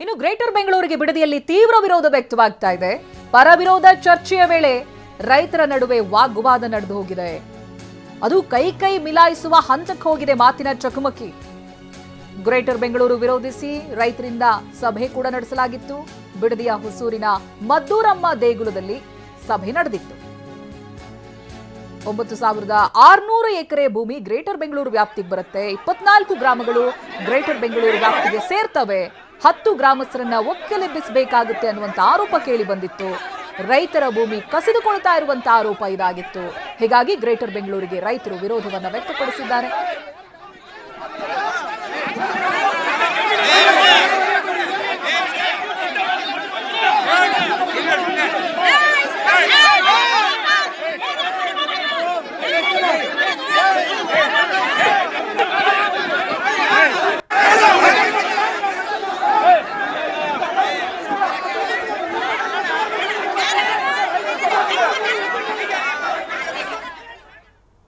ಇನ್ನು ಗ್ರೇಟರ್ ಬೆಂಗಳೂರಿಗೆ ಬಿಡದಿಯಲ್ಲಿ ತೀವ್ರ ವಿರೋಧ ವ್ಯಕ್ತವಾಗ್ತಾ ಇದೆ. ಪರ ವಿರೋಧ ಚರ್ಚೆಯ ವೇಳೆ ರೈತರ ನಡುವೆ ವಾಗ್ವಾದ ನಡೆದು ಹೋಗಿದೆ. ಅದು ಕೈ ಮಿಲಾಯಿಸುವ ಹಂತಕ್ಕೆ ಹೋಗಿದೆ ಮಾತಿನ ಚಕಮಕಿ. ಗ್ರೇಟರ್ ಬೆಂಗಳೂರು ವಿರೋಧಿಸಿ ರೈತರಿಂದ ಸಭೆ ಕೂಡ ನಡೆಸಲಾಗಿತ್ತು. ಬಿಡದಿಯ ಹೊಸೂರಿನ ಮದ್ದೂರಮ್ಮ ದೇಗುಲದಲ್ಲಿ ಸಭೆ ನಡೆದಿತ್ತು. 9600 ಎಕರೆ ಭೂಮಿ ಗ್ರೇಟರ್ ಬೆಂಗಳೂರು ವ್ಯಾಪ್ತಿಗೆ ಬರುತ್ತೆ. 24 ಗ್ರಾಮಗಳು ಗ್ರೇಟರ್ ಬೆಂಗಳೂರು ವ್ಯಾಪ್ತಿಗೆ ಸೇರ್ತವೆ. 10 ಗ್ರಾಮಸ್ಥರನ್ನ ಒಕ್ಕಲೆಬ್ಬಿಸಬೇಕಾಗುತ್ತೆ ಅನ್ನುವಂತ ಆರೋಪ ಕೇಳಿ ಬಂದಿತ್ತು. ರೈತರ ಭೂಮಿ ಕಸಿದುಕೊಳ್ತಾ ಇರುವಂತ ಆರೋಪ ಇದಾಗಿತ್ತು. ಹೀಗಾಗಿ ಗ್ರೇಟರ್ ಬೆಂಗಳೂರಿಗೆ ರೈತರು ವಿರೋಧವನ್ನ ವ್ಯಕ್ತಪಡಿಸಿದ್ದಾರೆ.